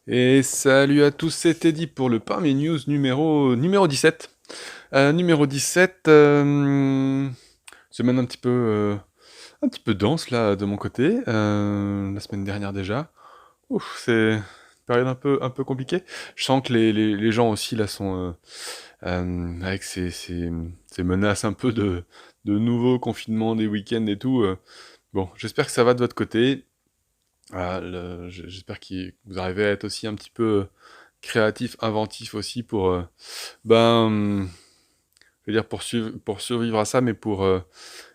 Et salut à tous, c'est Teddy pour le Parmi News numéro 17. Numéro 17, semaine un petit peu dense là de mon côté, la semaine dernière déjà. Ouf, c'est une période un peu compliquée. Je sens que les gens aussi là sont avec ces menaces un peu de nouveaux confinements des week-ends et tout. Bon, j'espère que ça va de votre côté. Voilà, j'espère que vous arrivez à être aussi un petit peu créatif, inventif aussi pour, je veux dire pour survivre à ça, mais pour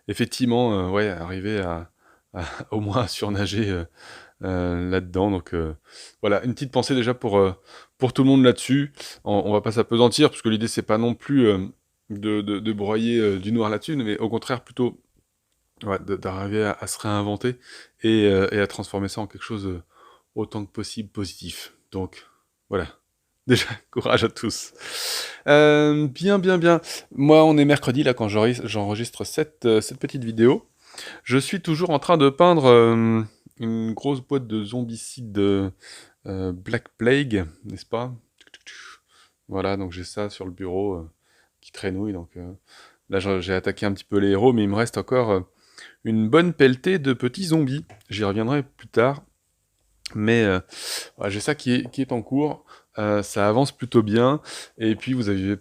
effectivement, ouais, arriver au moins à surnager là-dedans. Donc voilà, une petite pensée déjà pour tout le monde là-dessus. On va pas s'apesantir, parce que l'idée c'est pas non plus de broyer du noir là-dessus, mais au contraire plutôt ouais, d'arriver à se réinventer et à transformer ça en quelque chose autant que possible positif. Donc, voilà. Déjà, courage à tous. Bien. Moi, on est mercredi, là, quand j'enregistre cette petite vidéo. Je suis toujours en train de peindre une grosse boîte de zombicides Black Plague, n'est-ce pas? Voilà, donc j'ai ça sur le bureau qui traînouille. Donc là, j'ai attaqué un petit peu les héros, mais il me reste encore une bonne pelletée de petits zombies. J'y reviendrai plus tard. Mais ouais, j'ai ça qui est en cours. Ça avance plutôt bien. Et puis vous avez...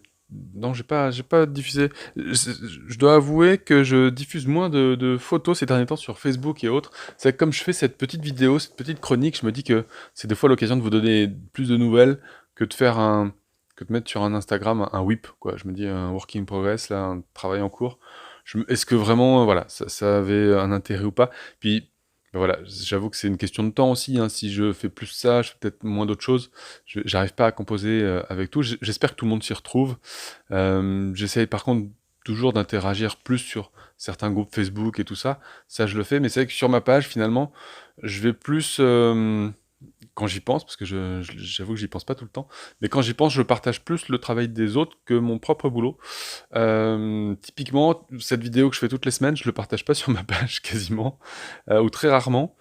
Non, j'ai pas diffusé. Je dois avouer que je diffuse moins de photos ces derniers temps sur Facebook et autres. C'est que comme je fais cette petite vidéo, cette petite chronique, je me dis que c'est des fois l'occasion de vous donner plus de nouvelles que de faire que de mettre sur un Instagram un whip, quoi. Je me dis un work in progress, là, un travail en cours. Est-ce que vraiment, voilà, ça avait un intérêt ou pas? Puis ben voilà, j'avoue que c'est une question de temps aussi, hein. Si je fais plus ça, je fais peut-être moins d'autres choses. J'arrive pas à composer avec tout. J'espère que tout le monde s'y retrouve. J'essaye par contre toujours d'interagir plus sur certains groupes Facebook et tout ça. Ça, je le fais, mais c'est vrai que sur ma page, finalement, je vais plus quand j'y pense, parce que j'avoue que j'y pense pas tout le temps, mais quand j'y pense, je partage plus le travail des autres que mon propre boulot. Typiquement, cette vidéo que je fais toutes les semaines, je le partage pas sur ma page quasiment, ou très rarement,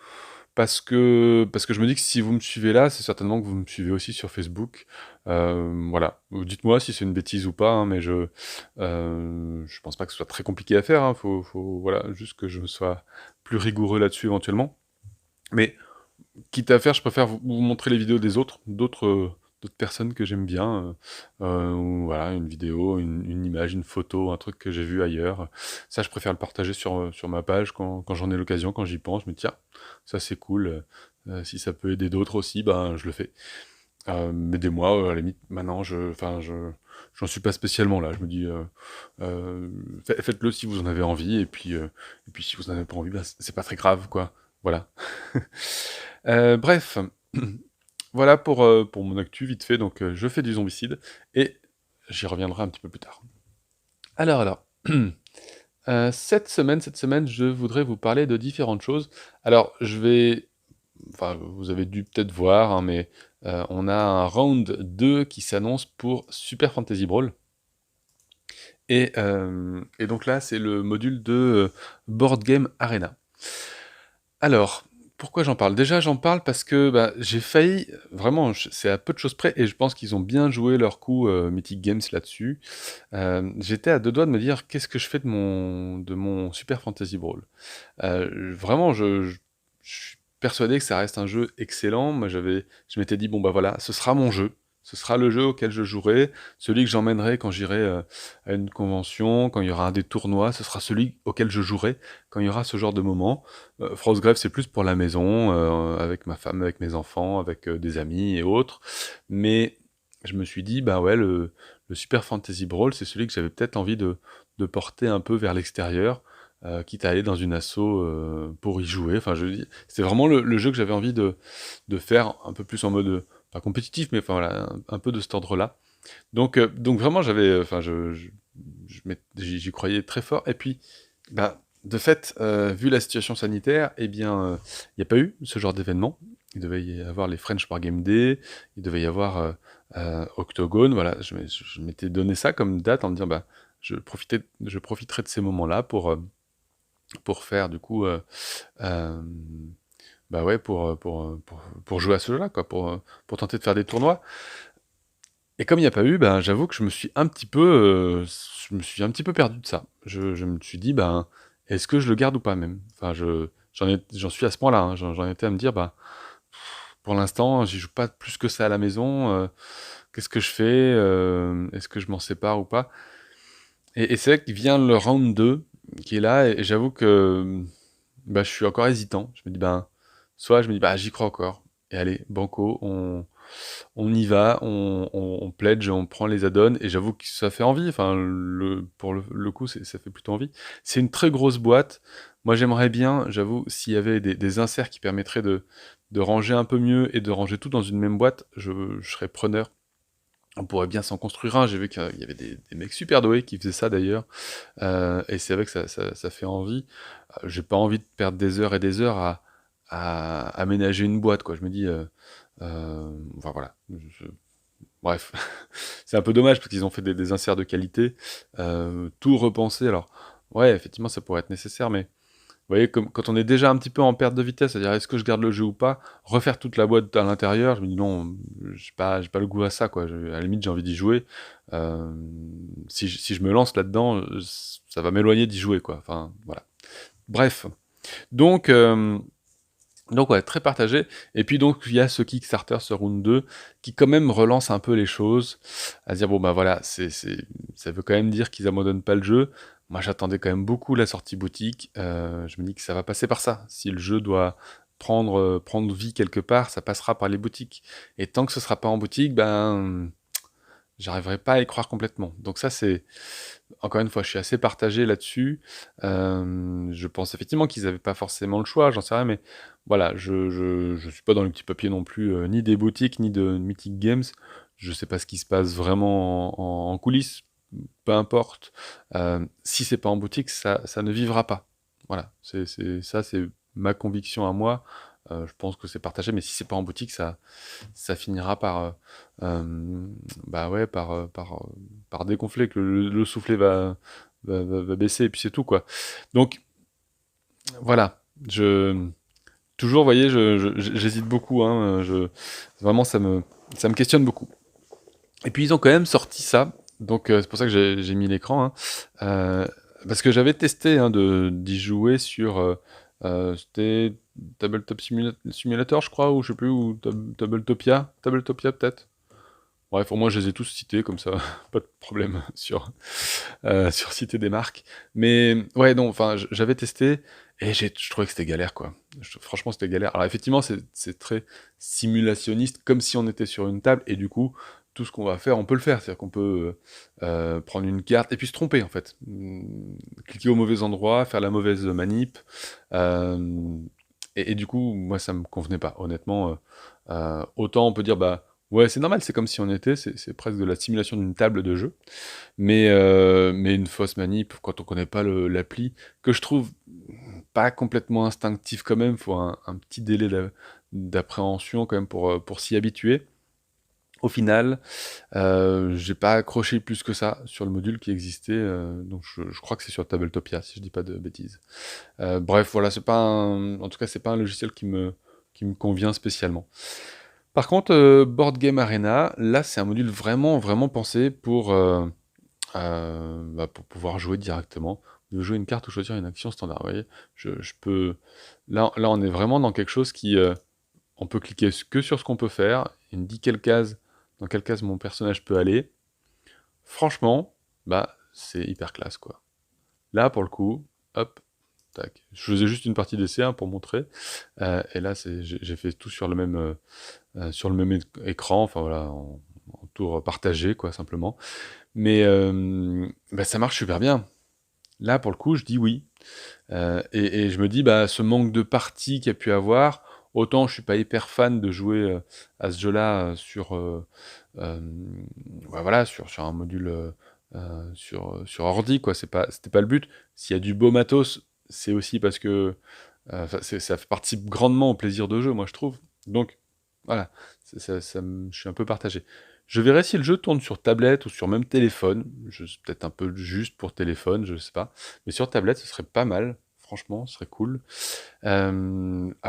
parce que je me dis que si vous me suivez là, c'est certainement que vous me suivez aussi sur Facebook. Voilà. Dites-moi si c'est une bêtise ou pas, hein, mais je pense pas que ce soit très compliqué à faire, hein. Voilà, juste que je sois plus rigoureux là-dessus éventuellement. Mais quitte à faire, je préfère vous montrer les vidéos des autres, d'autres personnes que j'aime bien. Ou voilà, une vidéo, une image, une photo, un truc que j'ai vu ailleurs. Ça, je préfère le partager sur ma page quand j'en ai l'occasion, quand j'y pense. Je me dis, tiens, ça c'est cool. Si ça peut aider d'autres aussi, ben je le fais. Aidez-moi, à la limite, maintenant, j'en suis pas spécialement là. Je me dis, faites-le si vous en avez envie, et puis si vous n'en avez pas envie, ben, c'est pas très grave, quoi. Voilà. Bref, voilà pour mon actu vite fait, donc je fais du zombicide, et j'y reviendrai un petit peu plus tard. Alors, cette semaine, je voudrais vous parler de différentes choses. Alors, enfin, vous avez dû peut-être voir, hein, mais on a un round 2 qui s'annonce pour Super Fantasy Brawl, et donc là, c'est le module de Board Game Arena. Alors, pourquoi j'en parle? Déjà, j'en parle parce que bah, j'ai failli, vraiment, c'est à peu de choses près, et je pense qu'ils ont bien joué leur coup Mythic Games là-dessus. J'étais à deux doigts de me dire, qu'est-ce que je fais de mon Super Fantasy Brawl? Vraiment, je suis persuadé que ça reste un jeu excellent. Moi, je m'étais dit, bon bah voilà, ce sera mon jeu. Ce sera le jeu auquel je jouerai, celui que j'emmènerai quand j'irai à une convention, quand il y aura des tournois, ce sera celui auquel je jouerai quand il y aura ce genre de moment. Frostgrave, c'est plus pour la maison, avec ma femme, avec mes enfants, avec des amis et autres. Mais je me suis dit, bah ouais, le Super Fantasy Brawl, c'est celui que j'avais peut-être envie de porter un peu vers l'extérieur, quitte à aller dans une asso pour y jouer. Enfin, c'est vraiment le jeu que j'avais envie de faire un peu plus en mode, pas compétitif, mais enfin voilà, un peu de cet ordre-là. Donc vraiment, enfin, j'y croyais très fort. Et puis, bah, de fait, vu la situation sanitaire, eh bien, il n'y a pas eu ce genre d'événement. Il devait y avoir les French War Game Day, il devait y avoir Octogone, voilà, je m'étais donné ça comme date en me disant, bah, je profiterai de ces moments-là pour faire du coup, euh, bah ouais, pour jouer à ce jeu-là, quoi, pour tenter de faire des tournois. Et comme il n'y a pas eu, ben, j'avoue que je me suis un petit peu perdu de ça. Je me suis dit, ben, est-ce que je le garde ou pas même? Enfin, j'en suis à ce point-là, hein. J'en étais à me dire, bah, pour l'instant, j'y joue pas plus que ça à la maison. Qu'est-ce que je fais? Est-ce que je m'en sépare ou pas? Et c'est vrai qu'il vient le round 2 qui est là, et j'avoue que bah, je suis encore hésitant. Je me dis, ben, soit je me dis, bah, j'y crois encore. Et allez, banco, on y va, on pledge, on prend les add-ons, et j'avoue que ça fait envie. Enfin, pour le coup, ça fait plutôt envie. C'est une très grosse boîte. Moi, j'aimerais bien, j'avoue, s'il y avait des inserts qui permettraient de ranger un peu mieux et de ranger tout dans une même boîte, je serais preneur. On pourrait bien s'en construire un. J'ai vu qu'il y avait des mecs super doués qui faisaient ça d'ailleurs. Et c'est vrai que ça fait envie. J'ai pas envie de perdre des heures et des heures à aménager une boîte, quoi. Je me dis, enfin voilà. Bref, c'est un peu dommage parce qu'ils ont fait des inserts de qualité, tout repensé. Alors, ouais, effectivement, ça pourrait être nécessaire, mais vous voyez, comme quand on est déjà un petit peu en perte de vitesse, c'est-à-dire est-ce que je garde le jeu ou pas, refaire toute la boîte à l'intérieur, je me dis non, j'ai pas le goût à ça, quoi. À la limite, j'ai envie d'y jouer. Euh, si je me lance là-dedans, ça va m'éloigner d'y jouer, quoi. Enfin, voilà. Bref. Donc, euh, donc ouais, très partagé. Et puis donc, il y a ce Kickstarter, ce Round 2, qui quand même relance un peu les choses, à dire, bon bah voilà, ça veut quand même dire qu'ils abandonnent pas le jeu. Moi j'attendais quand même beaucoup la sortie boutique. Je me dis que ça va passer par ça. Si le jeu doit prendre vie quelque part, ça passera par les boutiques. Et tant que ce sera pas en boutique, ben j'arriverai pas à y croire complètement. Donc ça c'est, encore une fois, je suis assez partagé là-dessus. Je pense effectivement qu'ils n'avaient pas forcément le choix, j'en sais rien, mais voilà, je suis pas dans le petit papier non plus, ni des boutiques, ni de Mythic Games. Je sais pas ce qui se passe vraiment en coulisses, peu importe. Si c'est pas en boutique, ça ne vivra pas. Voilà, ça, c'est ma conviction à moi. Je pense que c'est partagé, mais si c'est pas en boutique, ça finira bah ouais, par dégonfler, que le soufflet va baisser, et puis c'est tout, quoi. Donc, voilà. Toujours, vous voyez, j'hésite beaucoup, hein. Vraiment, ça me questionne beaucoup. Et puis, ils ont quand même sorti ça. Donc, c'est pour ça que j'ai mis l'écran, hein. Euh, Parce que j'avais testé, hein, d'y jouer sur. C'était Simulator, je crois, ou je sais plus, ou Tabletopia. Tabletopia, peut-être. Bref, au moins je les ai tous cités, comme ça, pas de problème sur citer des marques. Mais ouais, non, enfin, j'avais testé et je trouvais que c'était galère, quoi. Franchement, c'était galère. Alors effectivement, c'est très simulationniste, comme si on était sur une table, et du coup, tout ce qu'on va faire, on peut le faire. C'est-à-dire qu'on peut prendre une carte et puis se tromper, en fait. Cliquer au mauvais endroit, faire la mauvaise manip. euh, et du coup, moi, ça me convenait pas. Honnêtement, autant on peut dire, bah, ouais, c'est normal, c'est comme si on était, c'est presque de la simulation d'une table de jeu, mais une fausse manip, quand on connaît pas l'appli, que je trouve pas complètement instinctif quand même, faut un petit délai d'appréhension quand même pour s'y habituer. Au final, j'ai pas accroché plus que ça sur le module qui existait, donc je crois que c'est sur Tabletopia, si je dis pas de bêtises. Bref, voilà, en tout cas, c'est pas un logiciel qui me convient spécialement. Par contre, Board Game Arena, là, c'est un module vraiment, vraiment pensé bah, pour pouvoir jouer directement. De jouer une carte ou choisir une action standard. Vous voyez, je peux. Là, on est vraiment dans quelque chose qui. On peut cliquer que sur ce qu'on peut faire. Il me dit dans quelle case mon personnage peut aller. Franchement, bah, c'est hyper classe, quoi. Là, pour le coup, hop, tac. Je faisais juste une partie d'essai, hein, pour montrer. Et là, j'ai fait tout sur le même écran, enfin voilà, en tour partagé, quoi, simplement. Mais bah, ça marche super bien. Là, pour le coup, je dis oui. Et je me dis, bah, ce manque de parties qu'il y a pu avoir, autant je suis pas hyper fan de jouer à ce jeu-là euh, ouais, voilà, sur un module sur ordi, quoi. C'était pas le but. S'il y a du beau matos, c'est aussi parce que enfin, ça fait partie grandement au plaisir de jeu, moi, je trouve. Donc, voilà, je suis un peu partagé. Je verrai si le jeu tourne sur tablette ou sur même téléphone. C'est peut-être un peu juste pour téléphone, je sais pas. Mais sur tablette, ce serait pas mal. franchement, ce serait cool. À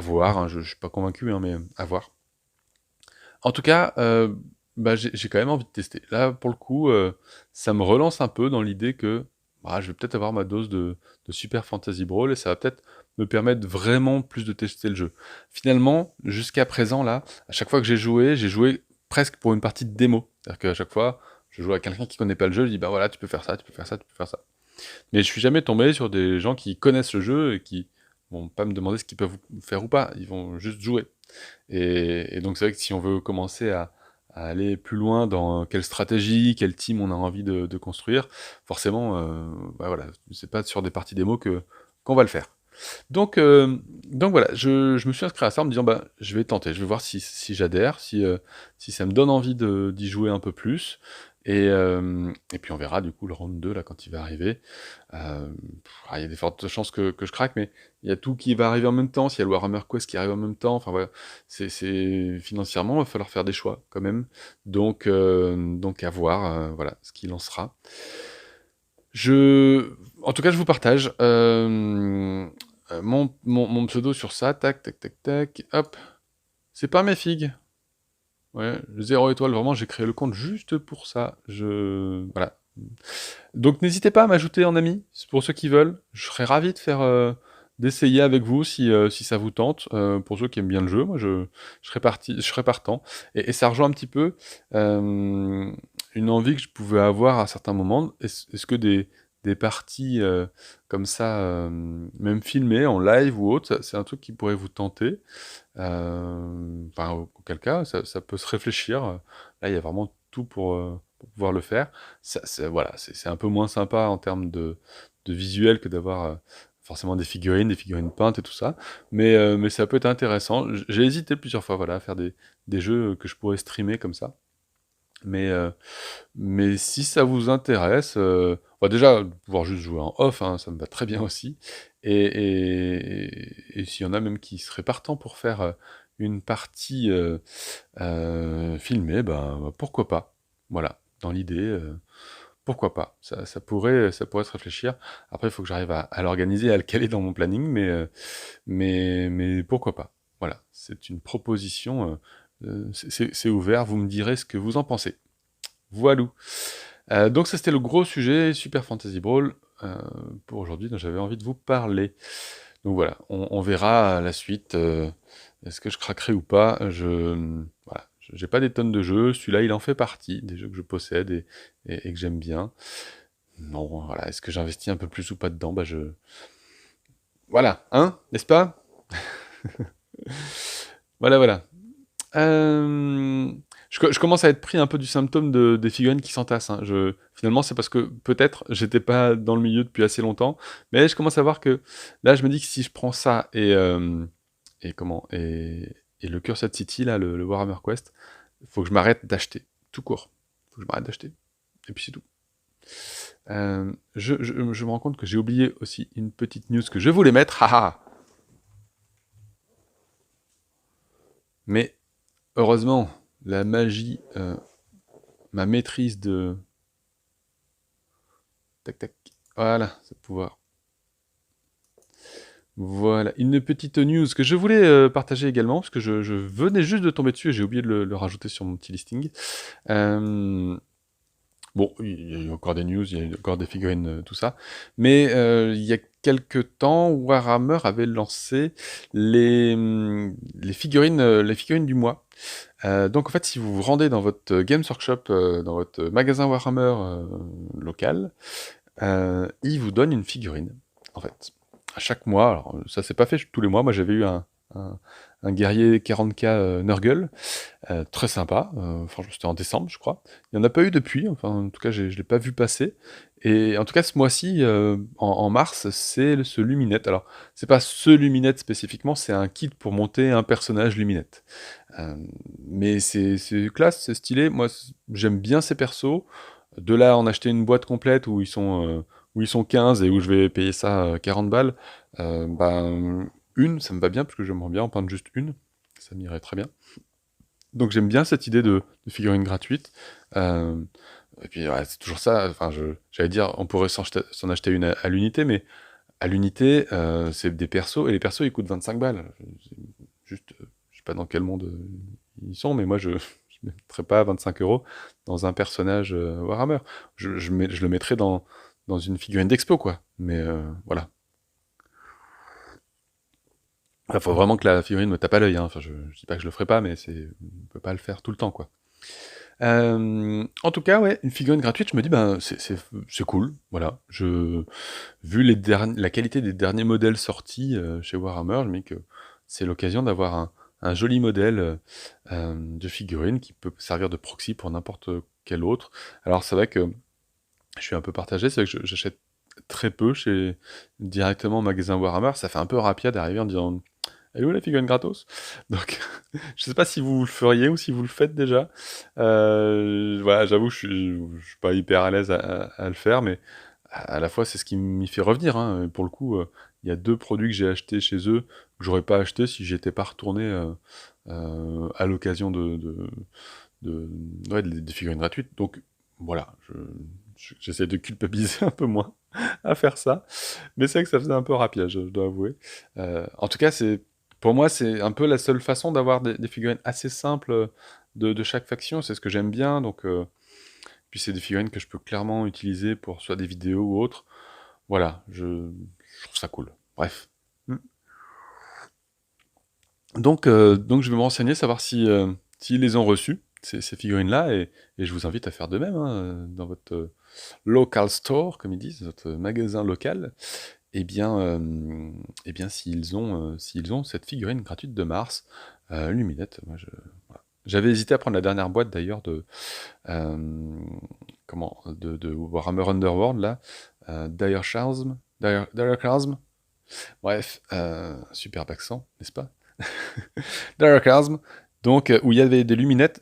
voir, hein, je suis pas convaincu, hein, mais à voir. En tout cas, bah, j'ai quand même envie de tester. Là, pour le coup, ça me relance un peu dans l'idée que, bah, je vais peut-être avoir ma dose de Super Fantasy Brawl et ça va peut-être me permettre vraiment plus de tester le jeu. Finalement, jusqu'à présent, là, à chaque fois que j'ai joué presque pour une partie de démo. C'est-à-dire qu'à chaque fois, je joue à quelqu'un qui connaît pas le jeu, je dis, bah voilà, tu peux faire ça, tu peux faire ça, tu peux faire ça. Mais je suis jamais tombé sur des gens qui connaissent le jeu et qui vont pas me demander ce qu'ils peuvent faire ou pas, ils vont juste jouer. Et donc c'est vrai que si on veut commencer à aller plus loin dans quelle stratégie, quel team on a envie de construire, forcément, bah voilà, c'est pas sur des parties démo que qu'on va le faire. Donc, donc voilà, je me suis inscrit à ça en me disant, bah, je vais tenter, je vais voir si j'adhère, si ça me donne envie d'y jouer un peu plus. Et puis on verra du coup le round 2 là quand il va arriver. Il y a des fortes chances que je craque, mais il y a tout qui va arriver en même temps. S'il y a le Warhammer Quest qui arrive en même temps, enfin voilà, financièrement, il va falloir faire des choix quand même. Donc à voir, voilà, ce qu'il en sera. En tout cas, je vous partage mon pseudo sur ça. Tac, tac, tac, tac. Hop. C'est pas mes figues. Ouais, 0 étoile. Vraiment, j'ai créé le compte juste pour ça. Voilà. Donc, n'hésitez pas à m'ajouter en ami, c'est pour ceux qui veulent. Je serais ravi de faire, d'essayer avec vous si ça vous tente. Pour ceux qui aiment bien le jeu, moi, je serais partant. Et ça rejoint un petit peu une envie que je pouvais avoir à certains moments. Est-ce que des parties comme ça, même filmées en live ou autre, c'est un truc qui pourrait vous tenter? Enfin, auquel cas, ça peut se réfléchir. Là, il y a vraiment tout pour pouvoir le faire. Voilà, c'est un peu moins sympa en termes de visuel que d'avoir forcément des figurines peintes et tout ça. Mais ça peut être intéressant. J'ai hésité plusieurs fois, voilà, à faire des jeux que je pourrais streamer comme ça. Mais, euh, mais si ça vous intéresse, bah déjà, pouvoir juste jouer en off, hein, ça me va très bien aussi. Et s'il y en a même qui seraient partants pour faire une partie filmée, ben pourquoi pas. Voilà, dans l'idée, pourquoi pas. Ça pourrait se réfléchir. Après, il faut que j'arrive à l'organiser, à le caler dans mon planning, mais pourquoi pas. Voilà, c'est une proposition, c'est ouvert, vous me direz ce que vous en pensez. Voilou. Donc ça c'était le gros sujet, Super Fantasy Brawl, pour aujourd'hui, dont j'avais envie de vous parler. Donc voilà, on verra la suite, est-ce que je craquerai ou pas, voilà, j'ai pas des tonnes de jeux, celui-là il en fait partie, des jeux que je possède et que j'aime bien. Non, voilà, est-ce que j'investis un peu plus ou pas dedans? Bah Voilà, hein, n'est-ce pas? Voilà, voilà. Euh, je commence à être pris un peu du symptôme des figurines qui s'entassent, hein. Finalement, c'est parce que peut-être j'étais pas dans le milieu depuis assez longtemps, mais je commence à voir que là, je me dis que si je prends ça et le Cursed City, là, le Warhammer Quest, il faut que je m'arrête d'acheter, tout court. Il faut que je m'arrête d'acheter, et puis c'est tout. Je me rends compte que j'ai oublié aussi une petite news que je voulais mettre, haha. Mais heureusement, la magie, ma maîtrise de... Tac, tac. Voilà, ce pouvoir. Voilà, une petite news que je voulais partager également, parce que je venais juste de tomber dessus et j'ai oublié de le rajouter sur mon petit listing. Euh, Bon, il y a eu encore des news, il y a eu encore des figurines, tout ça. Mais il y a quelques temps, Warhammer avait lancé les figurines du mois. Donc en fait, si vous vous rendez dans votre Games Workshop, dans votre magasin Warhammer local, il vous donne une figurine, en fait. À chaque mois, alors ça s'est pas fait tous les mois, moi j'avais eu un, un guerrier 40K Nurgle, très sympa, franchement c'était en décembre je crois. Il n'y en a pas eu depuis, enfin en tout cas je ne l'ai pas vu passer. Et en tout cas ce mois-ci, en mars, c'est ce Luminette. Alors c'est pas ce Luminette spécifiquement, c'est un kit pour monter un personnage Luminette. Euh, mais c'est classe, c'est stylé, moi j'aime bien ces persos. De là à en acheter une boîte complète où ils sont 15 et où je vais payer ça 40 balles, une, ça me va bien, parce que j'aimerais bien en prendre juste une, ça m'irait très bien. Donc j'aime bien cette idée de figurine gratuite. Euh, et puis ouais, c'est toujours ça, enfin j'allais dire, on pourrait s'en acheter une à l'unité, mais à l'unité, c'est des persos, et les persos, ils coûtent 25 balles. Juste, je sais pas dans quel monde ils sont, mais moi, je ne mettrais pas 25 euros dans un personnage Warhammer. Je le mettrais dans une figurine d'expo, quoi. Mais voilà. Il faut vraiment que la figurine me tape à l'œil, hein. Enfin, je dis pas que je le ferai pas, mais on peut pas le faire tout le temps, quoi. En tout cas, ouais, une figurine gratuite, je me dis, ben, c'est cool, voilà. Vu la qualité des derniers modèles sortis chez Warhammer, je me dis que c'est l'occasion d'avoir un joli modèle de figurine qui peut servir de proxy pour n'importe quel autre. Alors, c'est vrai que je suis un peu partagé, c'est vrai que j'achète très peu directement au magasin Warhammer. Ça fait un peu rapide d'arriver en disant elle est où la figurine gratos? Donc, je sais pas si vous le feriez ou si vous le faites déjà. Voilà, j'avoue, je suis pas hyper à l'aise à le faire, mais à la fois, c'est ce qui m'y fait revenir, hein. Pour le coup, il y a deux produits que j'ai achetés chez eux que j'aurais pas acheté si j'étais pas retourné à l'occasion de- ouais, des figurines gratuites. Donc, voilà, j'essaie de culpabiliser un peu moins à faire ça. Mais c'est vrai que ça faisait un peu rapide, je dois avouer. En tout cas, pour moi, c'est un peu la seule façon d'avoir des figurines assez simples de chaque faction. C'est ce que j'aime bien. Donc, puis c'est des figurines que je peux clairement utiliser pour soit des vidéos ou autres. Voilà, je trouve ça cool. Bref. Mm. Donc je vais me renseigner, savoir s'ils les ont reçus, ces figurines-là, et je vous invite à faire de même, hein, dans votre local store, comme ils disent, votre magasin local. Eh bien, s'ils ont cette figurine gratuite de Mars, Luminette, voilà. J'avais hésité à prendre la dernière boîte d'ailleurs euh, de Warhammer Underworld là, Dire Chasm, bref, superbe accent, n'est-ce pas? Dire Chasm, donc où il y avait des luminettes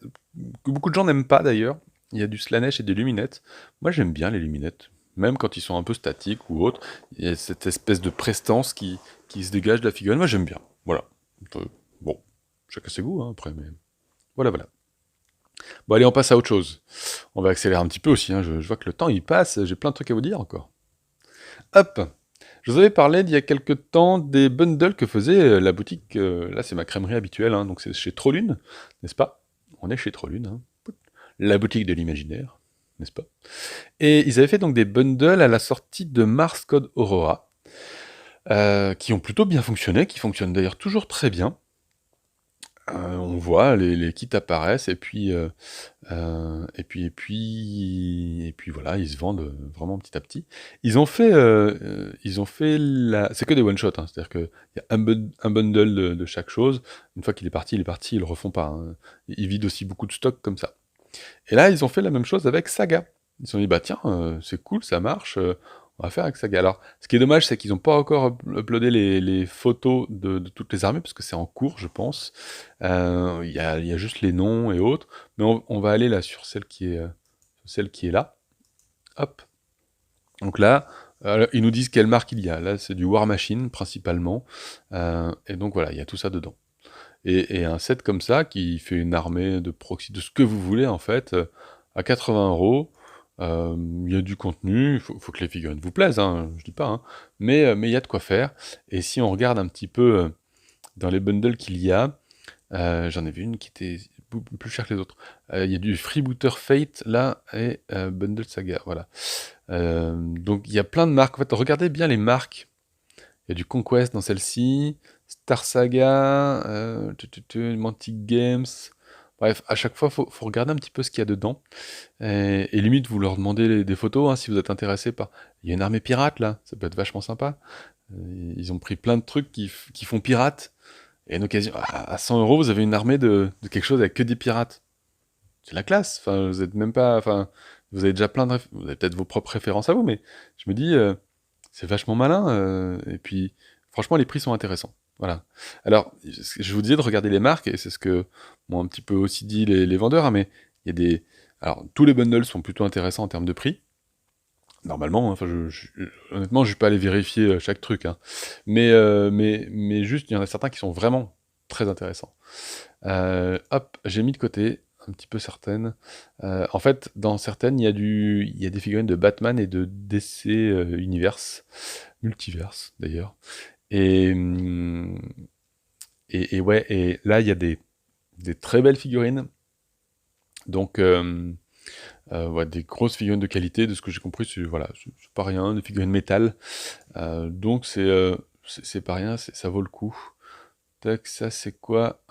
que beaucoup de gens n'aiment pas d'ailleurs. Il y a du Slanesh et des luminettes. Moi j'aime bien les luminettes, même quand ils sont un peu statiques ou autres. Il y a cette espèce de prestance qui se dégage de la figurine. Moi j'aime bien. Voilà. Bon, chacun ses goûts hein, après, mais voilà, voilà. Bon, allez, on passe à autre chose. On va accélérer un petit peu aussi, hein. Je vois que le temps il passe, j'ai plein de trucs à vous dire encore. Hop! Je vous avais parlé il y a quelques temps des bundles que faisait la boutique, là c'est ma crèmerie habituelle, hein, donc c'est chez Trollune, n'est-ce pas? On est chez Trollune, hein. La boutique de l'imaginaire, n'est-ce pas? Et ils avaient fait donc des bundles à la sortie de Mars Code Aurora, qui ont plutôt bien fonctionné, qui fonctionnent d'ailleurs toujours très bien. On voit les kits apparaissent et puis voilà, ils se vendent vraiment petit à petit. Ils ont fait c'est que des one shot, hein, c'est-à-dire qu'il y a un bundle de chaque chose. Une fois qu'il est parti, ils le refont pas, hein. Ils vident aussi beaucoup de stock comme ça. Et là, ils ont fait la même chose avec Saga. Ils se sont dit, bah tiens, c'est cool, ça marche, on va faire avec Saga. Alors, ce qui est dommage, c'est qu'ils n'ont pas encore uploadé les photos de toutes les armées, parce que c'est en cours, je pense. Il y a juste les noms et autres. Mais on va aller là sur celle qui est là. Hop. Donc là, ils nous disent quelle marque il y a. Là, c'est du War Machine, principalement. Et donc voilà, il y a tout ça dedans. Et un set comme ça, qui fait une armée de proxy, de ce que vous voulez en fait, à 80 euros, il y a du contenu, faut que les figurines vous plaisent, hein, je dis pas, hein, mais il y a de quoi faire. Et si on regarde un petit peu dans les bundles qu'il y a, j'en ai vu une qui était plus chère que les autres. Il y a du Freebooter Fate là, et Bundle Saga, voilà. Donc il y a plein de marques, en fait, regardez bien les marques. Il y a du Conquest dans celle-ci, Star Saga, Mantic Games. Bref, à chaque fois, faut regarder un petit peu ce qu'il y a dedans. Et limite, vous leur demandez des photos hein, si vous êtes intéressé par. Il y a une armée pirate là, ça peut être vachement sympa. Ils ont pris plein de trucs qui font pirates. Et une occasion, à 100 euros, vous avez une armée de quelque chose avec que des pirates. C'est la classe. Enfin, vous êtes même pas. Enfin, vous avez déjà plein de. Vous avez peut-être vos propres références à vous, mais je me dis, c'est vachement malin. Et puis, franchement, les prix sont intéressants. Voilà. Alors, je vous disais de regarder les marques, et c'est ce que m'ont un petit peu aussi dit les vendeurs, hein, mais il y a des. Alors, tous les bundles sont plutôt intéressants en termes de prix. Normalement, hein, enfin, honnêtement, je vais pas aller vérifier chaque truc, hein. Mais juste, il y en a certains qui sont vraiment très intéressants. Hop, j'ai mis de côté un petit peu certaines. En fait, dans certaines, il y a des figurines de Batman et de DC Universe, Multiverse d'ailleurs. Et, et ouais, et là, il y a des très belles figurines. Donc, ouais, des grosses figurines de qualité, de ce que j'ai compris, c'est voilà, c'est pas rien, des figurines métal. Donc c'est pas rien, ça vaut le coup. Tac, ça c'est quoi?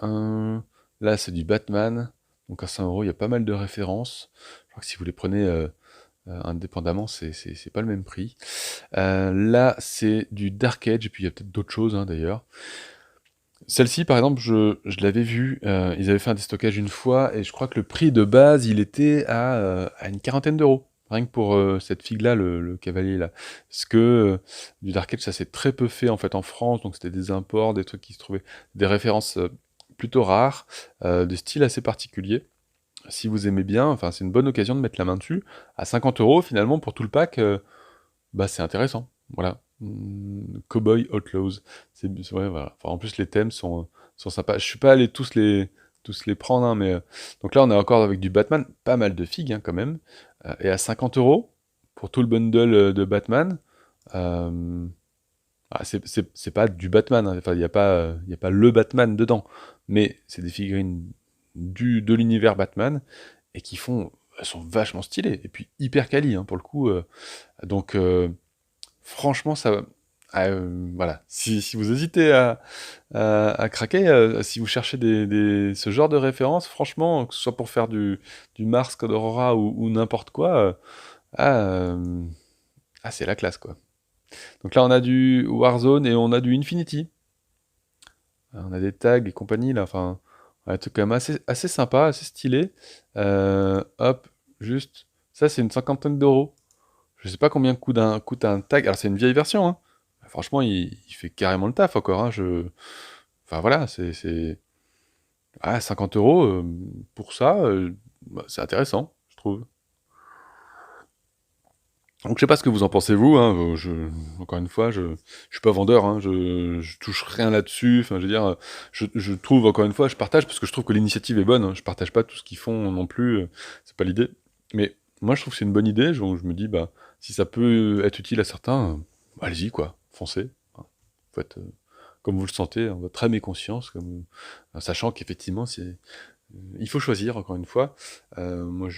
Là c'est du Batman, donc à 100 euros, il y a pas mal de références. Je crois que si vous les prenez indépendamment, c'est pas le même prix. Là c'est du Dark Age, et puis il y a peut-être d'autres choses hein, d'ailleurs. Celle-ci, par exemple, je l'avais vue, ils avaient fait un déstockage une fois, et je crois que le prix de base, il était à une quarantaine d'euros. Rien que pour cette figue-là, le cavalier là. Parce que du Dark Age, ça s'est très peu fait en fait en France, donc c'était des imports, des trucs qui se trouvaient, des références plutôt rares, de style assez particulier. Si vous aimez bien, enfin c'est une bonne occasion de mettre la main dessus. À 50 euros finalement pour tout le pack, bah c'est intéressant. Voilà. Cowboy Outlaws. Ouais, voilà. Enfin, en plus, les thèmes sont sympas. Je suis pas allé tous les prendre, hein, mais donc là, on est encore avec du Batman, pas mal de figues hein, quand même. Et à 50 euros pour tout le bundle de Batman. euh, c'est pas du Batman, hein. Enfin, il y a pas le Batman dedans, mais c'est des figurines de l'univers Batman et elles sont vachement stylées et puis hyper quali hein, pour le coup. Donc franchement, voilà. Si vous hésitez à craquer, si vous cherchez ce genre de référence, franchement, que ce soit pour faire du Mars Code Aurora ou n'importe quoi, ah, euh, c'est la classe, quoi. Donc là, on a du Warzone et on a du Infinity. On a des tags et compagnie, là, enfin, un truc quand même assez sympa, assez stylé. Hop, juste, ça, c'est une cinquantaine d'euros. Je sais pas combien coûte un tag. Alors, c'est une vieille version, hein. Franchement, il fait carrément le taf encore, hein. Enfin, voilà, 50 euros pour ça, bah, c'est intéressant, je trouve. Donc je sais pas ce que vous en pensez vous, hein, encore une fois, je suis pas vendeur, hein, je touche rien là-dessus, enfin je veux dire, je trouve encore une fois, je partage parce que je trouve que l'initiative est bonne, hein, je partage pas tout ce qu'ils font non plus, c'est pas l'idée. Mais moi je trouve que c'est une bonne idée, je me dis, bah, si ça peut être utile à certains, allez-y quoi, foncez. Hein. Faites comme vous le sentez, en votre âme et conscience, sachant qu'effectivement il faut choisir, encore une fois. Moi,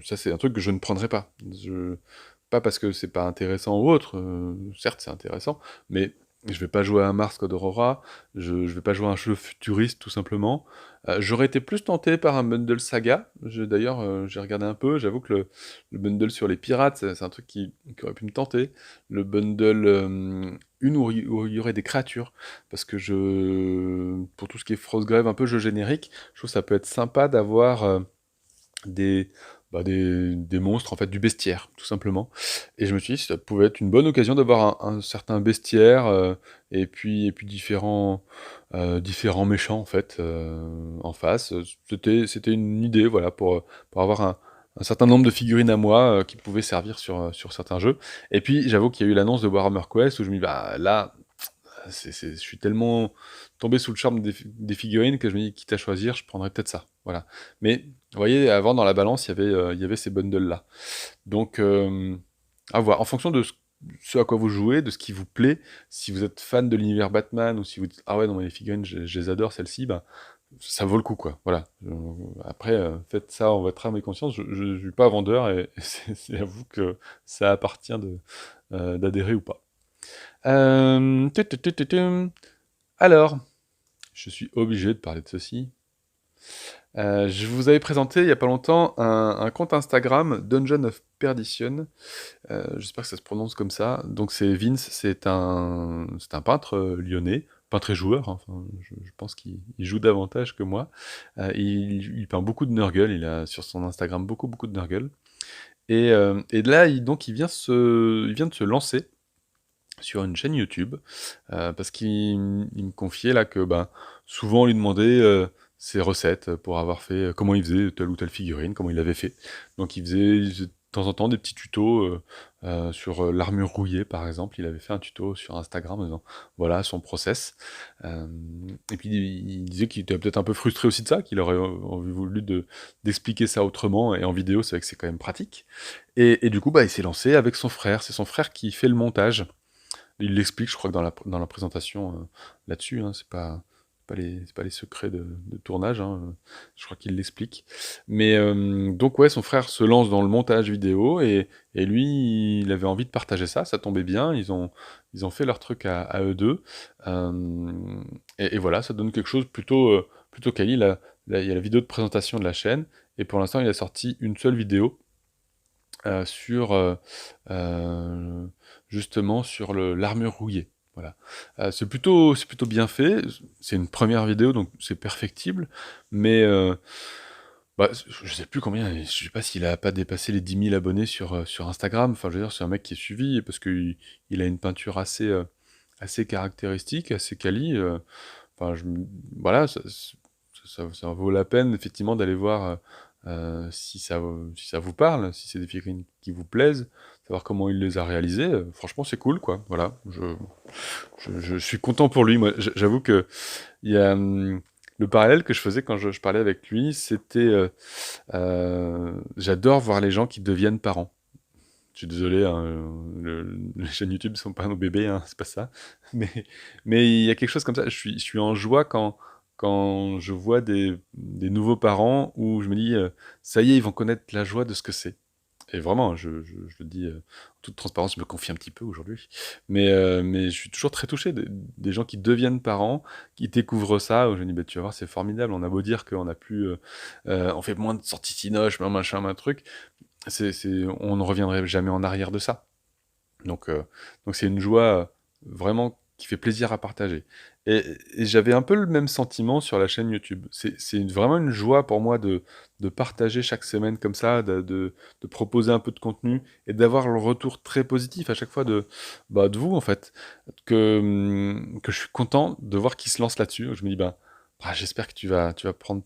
ça, c'est un truc que je ne prendrai pas. Pas parce que c'est pas intéressant ou autre, certes, c'est intéressant, mais je vais pas jouer à un Mars Code Aurora, je vais pas jouer à un jeu futuriste, tout simplement. J'aurais été plus tenté par un bundle saga. D'ailleurs, j'ai regardé un peu, j'avoue que le bundle sur les pirates, c'est un truc qui aurait pu me tenter. Le bundle, où il y aurait des créatures, parce que pour tout ce qui est Frostgrave, un peu jeu générique, je trouve que ça peut être sympa d'avoir des, des monstres, en fait, du bestiaire, tout simplement. Et je me suis dit, ça pouvait être une bonne occasion d'avoir un certain bestiaire, et puis différents méchants, en fait, en face. C'était une idée, voilà, pour avoir un certain nombre de figurines à moi qui pouvaient servir sur certains jeux. Et puis, j'avoue qu'il y a eu l'annonce de Warhammer Quest, où je me dis, bah là, je suis tellement tombé sous le charme des figurines que je me dis, quitte à choisir, je prendrais peut-être ça. Voilà. Mais vous voyez, avant dans la balance, il y avait ces bundles-là. Donc, à voir. En fonction de ce à quoi vous jouez, de ce qui vous plaît, si vous êtes fan de l'univers Batman, ou si vous dites, ah ouais, non, mais les figurines, je les adore, celles-ci, bah, ça vaut le coup, quoi. Voilà. Après, faites ça en votre âme et conscience. Je ne suis pas vendeur, et c'est à vous que ça appartient d'adhérer ou pas. Tu. Alors, je suis obligé de parler de ceci. Je vous avais présenté il y a pas longtemps un compte Instagram, Dungeon of Perdition. J'espère que ça se prononce comme ça. Donc c'est Vince, c'est un peintre lyonnais, peintre et joueur, hein. Enfin, je pense qu'il joue davantage que moi. Il peint beaucoup de Nurgle, il a sur son Instagram beaucoup de Nurgle. Et là, il vient de se lancer sur une chaîne YouTube, parce qu'il me confiait là que ben, souvent on lui demandait ses recettes pour avoir fait, comment il faisait telle ou telle figurine, comment il l'avait fait. Donc il faisait temps en temps des petits tutos sur l'armure rouillée, par exemple. Il avait fait un tuto sur Instagram en disant voilà son process. Euh, et puis il disait qu'il était peut-être un peu frustré aussi de ça, qu'il aurait voulu d'expliquer ça autrement, et en vidéo, c'est vrai que c'est quand même pratique. Et du coup, bah, il s'est lancé avec son frère. C'est son frère qui fait le montage. Il l'explique, je crois que dans la présentation là-dessus, hein, c'est pas les secrets de tournage, hein, je crois qu'il l'explique. Mais donc ouais, son frère se lance dans le montage vidéo et lui, il avait envie de partager ça, ça tombait bien, ils ont fait leur truc à eux deux. euh, et voilà, ça donne quelque chose plutôt quali. Il y a la vidéo de présentation de la chaîne, et pour l'instant, il a sorti une seule vidéo sur euh, justement sur l'armure rouillée. Voilà. C'est plutôt bien fait. C'est une première vidéo, donc c'est perfectible. Mais bah, je sais plus combien, je sais pas s'il a pas dépassé les 10 000 abonnés sur Instagram. Enfin, je veux dire, c'est un mec qui est suivi parce qu'il a une peinture assez caractéristique, assez quali. Enfin, voilà, ça vaut la peine effectivement d'aller voir si ça vous parle, si c'est des figurines qui vous plaisent, savoir comment il les a réalisées. Franchement, c'est cool, quoi. Voilà, je suis content pour lui. Moi, j'avoue que il y a le parallèle que je faisais quand je parlais avec lui, c'était j'adore voir les gens qui deviennent parents. Je suis désolé, hein, les chaînes YouTube sont pas nos bébés, hein, c'est pas ça. Mais, mais il y a quelque chose comme ça. Je suis en joie quand je vois des nouveaux parents où je me dis, ça y est, ils vont connaître la joie de ce que c'est. Et vraiment, je le dis en toute transparence, je me confie un petit peu aujourd'hui. Mais je suis toujours très touché des gens qui deviennent parents, qui découvrent ça, où je me dis, bah, tu vas voir, c'est formidable. On a beau dire qu'on a plus, on fait moins de sorties cinoches, machin, un truc. On ne reviendrait jamais en arrière de ça. Donc, euh, donc c'est une joie vraiment qui fait plaisir à partager. Et j'avais un peu le même sentiment sur la chaîne YouTube. C'est vraiment une joie pour moi de partager chaque semaine comme ça, de proposer un peu de contenu et d'avoir le retour très positif à chaque fois de vous, en fait. Que je suis content de voir qu'ils se lancent là-dessus. Je me dis, j'espère que tu vas prendre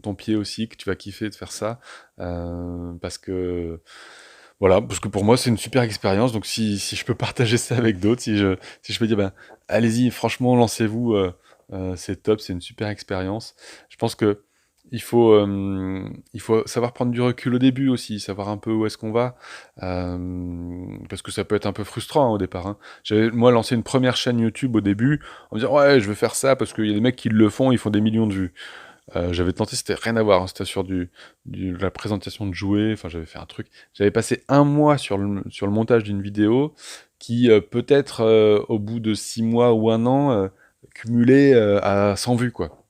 ton pied aussi, que tu vas kiffer de faire ça. Parce que voilà, parce que pour moi, c'est une super expérience. Donc, si je peux partager ça avec d'autres, si je peux dire, allez-y, franchement, lancez-vous, c'est top, c'est une super expérience. Je pense que il faut savoir prendre du recul au début aussi, savoir un peu où est-ce qu'on va, parce que ça peut être un peu frustrant, hein, au départ, hein. J'avais, moi, lancé une première chaîne YouTube au début, en me disant, ouais, je vais faire ça parce qu'il y a des mecs qui le font, ils font des millions de vues. J'avais tenté, c'était rien à voir, hein, c'était sur la présentation de jouets, enfin j'avais fait un truc. J'avais passé un mois sur le montage d'une vidéo qui peut-être au bout de 6 mois ou un an cumulait à 100 vues quoi.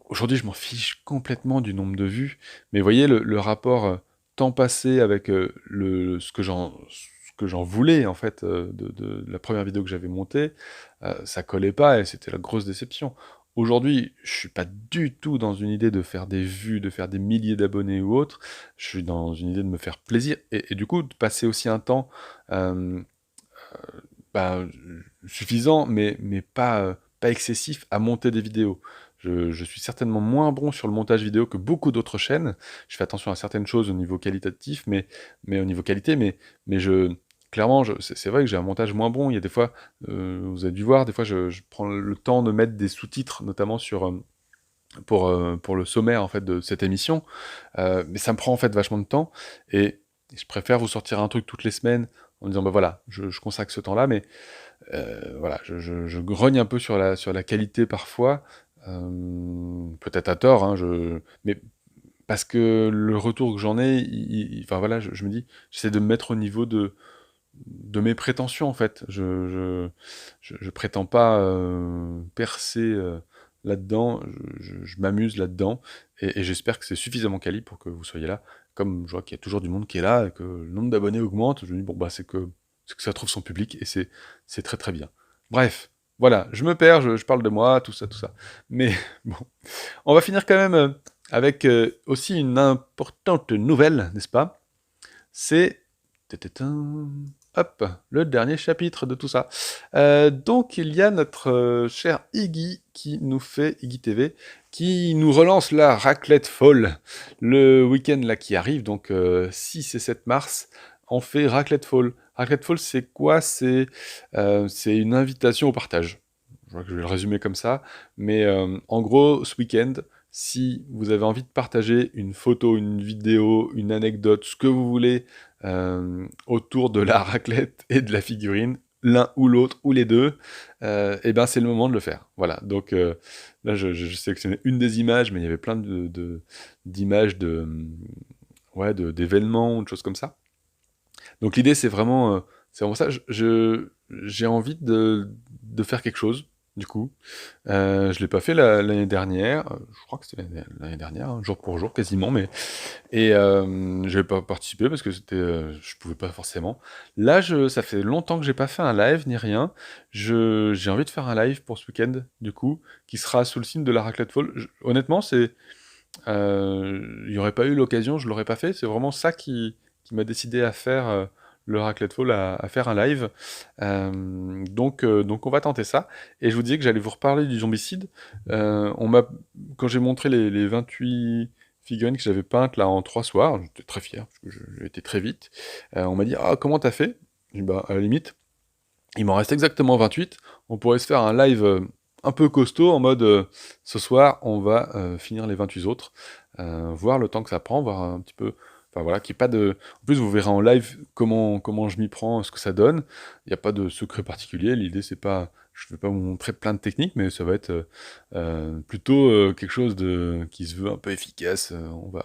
Aujourd'hui je m'en fiche complètement du nombre de vues, mais vous voyez le rapport temps passé avec ce que j'en voulais en fait de la première vidéo que j'avais montée, ça collait pas et c'était la grosse déception. Aujourd'hui, je suis pas du tout dans une idée de faire des vues, de faire des milliers d'abonnés ou autre. Je suis dans une idée de me faire plaisir et du coup de passer aussi un temps euh, bah, suffisant, mais pas excessif à monter des vidéos. Je suis certainement moins bon sur le montage vidéo que beaucoup d'autres chaînes. Je fais attention à certaines choses au niveau qualitatif, mais au niveau qualité, mais clairement, c'est vrai que j'ai un montage moins bon. Il y a des fois, vous avez dû voir, des fois, je prends le temps de mettre des sous-titres, notamment pour le sommaire en fait de cette émission, mais ça me prend en fait vachement de temps et je préfère vous sortir un truc toutes les semaines en disant bah voilà, je consacre ce temps-là, mais voilà, je grogne un peu sur la qualité parfois, peut-être à tort, hein, mais parce que le retour que j'en ai, enfin voilà, je me dis, j'essaie de me mettre au niveau de mes prétentions en fait. Je prétends pas percer là-dedans, je m'amuse là-dedans, et j'espère que c'est suffisamment quali pour que vous soyez là. Comme je vois qu'il y a toujours du monde qui est là, et que le nombre d'abonnés augmente, je me dis, bon, c'est que ça trouve son public, et c'est très très bien. Bref, voilà, je me perds, je parle de moi, tout ça, tout ça. Mais bon, on va finir quand même avec aussi une importante nouvelle, n'est-ce pas? C'est... Hop, le dernier chapitre de tout ça. Donc il y a notre cher Iggy qui nous fait, Iggy TV, qui nous relance la raclette folle. Le week-end là qui arrive, donc 6 et 7 mars, on fait raclette folle. Raclette folle, c'est quoi? C'est une invitation au partage. Je crois que je vais le résumer comme ça. Mais en gros, ce week-end, si vous avez envie de partager une photo, une vidéo, une anecdote, ce que vous voulez, autour de la raclette et de la figurine, l'un ou l'autre, ou les deux, et ben c'est le moment de le faire. Voilà, donc là je sélectionnais une des images, mais il y avait plein d'images ouais, d'événements ou de choses comme ça. Donc l'idée c'est vraiment ça, j'ai envie de faire quelque chose, du coup. Je l'ai pas fait l'année dernière, je crois que c'était l'année dernière, hein, jour pour jour quasiment, mais et j'avais pas participé parce que je pouvais pas forcément. Là, ça fait longtemps que j'ai pas fait un live ni rien. J'ai envie de faire un live pour ce week-end, du coup, qui sera sous le signe de la raclette folle. Honnêtement, il y aurait pas eu l'occasion, je l'aurais pas fait. C'est vraiment ça qui m'a décidé à faire le raclette folle, à faire un live. Donc on va tenter ça. Et je vous disais que j'allais vous reparler du zombicide. Quand j'ai montré les 28 figurines que j'avais peintes là en 3 soirs, j'étais très fier, parce que j'ai été très vite. On m'a dit: «Ah, comment t'as fait?» J'ai dit: «Bah, à la limite, il m'en reste exactement 28. On pourrait se faire un live un peu costaud en mode ce soir, on va finir les 28 autres, voir le temps que ça prend, voir un petit peu. Enfin voilà, qu'il y ait pas de. En plus, vous verrez en live comment je m'y prends, ce que ça donne. Il n'y a pas de secret particulier. L'idée, c'est pas. Je ne vais pas vous montrer plein de techniques, mais ça va être plutôt quelque chose qui se veut un peu efficace.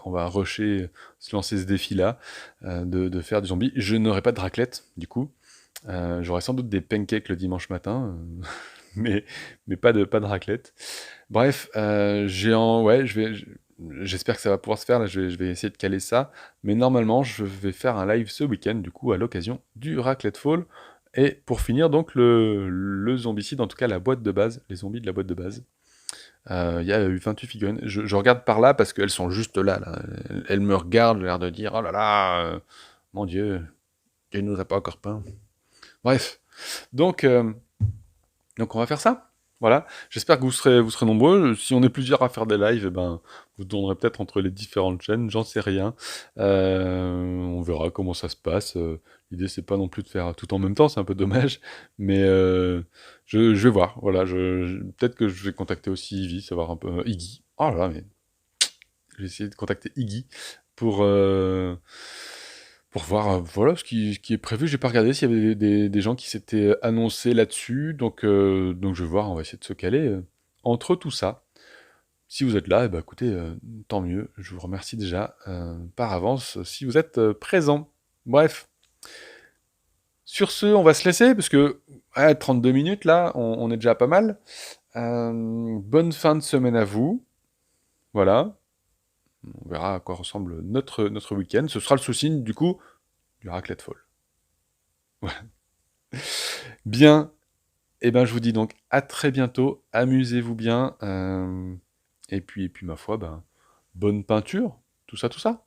On va rusher, se lancer ce défi-là, de faire du zombie. Je n'aurai pas de raclette, du coup. J'aurai sans doute des pancakes le dimanche matin, mais, pas de raclette. Bref, ouais, j'espère que ça va pouvoir se faire. Là, je vais essayer de caler ça. Mais normalement, je vais faire un live ce week-end, du coup, à l'occasion du Raclette Fall. Et pour finir, donc, le zombicide, en tout cas la boîte de base, les zombies de la boîte de base. Il y a eu 28 figurines. Je regarde par là parce qu'elles sont juste là, là. Elles me regardent, j'ai l'air de dire: «Oh là là, mon Dieu, il nous a pas encore peint.» Bref, donc, on va faire ça. Voilà. J'espère que vous serez nombreux. Si on est plusieurs à faire des lives, eh ben, vous tournerez peut-être entre les différentes chaînes, j'en sais rien. On verra comment ça se passe. L'idée, c'est pas non plus de faire tout en même temps, c'est un peu dommage. Mais je vais voir. Voilà, peut-être que je vais contacter aussi Ivy, savoir un peu. Iggy. Oh là là, mais je vais essayer de contacter Iggy pour, euh, pour voir voilà, ce qui est prévu. J'ai pas regardé s'il y avait des gens qui s'étaient annoncés là-dessus. Donc je vais voir, on va essayer de se caler entre tout ça. Si vous êtes là, eh ben, écoutez, tant mieux. Je vous remercie déjà par avance si vous êtes présent. Bref, sur ce, on va se laisser parce que 32 minutes là, on est déjà pas mal. Bonne fin de semaine à vous. Voilà. On verra à quoi ressemble notre week-end. Ce sera le sous-signe, du coup, du raclette folle. Bien, et ben, je vous dis donc à très bientôt. Amusez-vous bien. Et puis, ma foi, ben, bonne peinture. Tout ça, tout ça.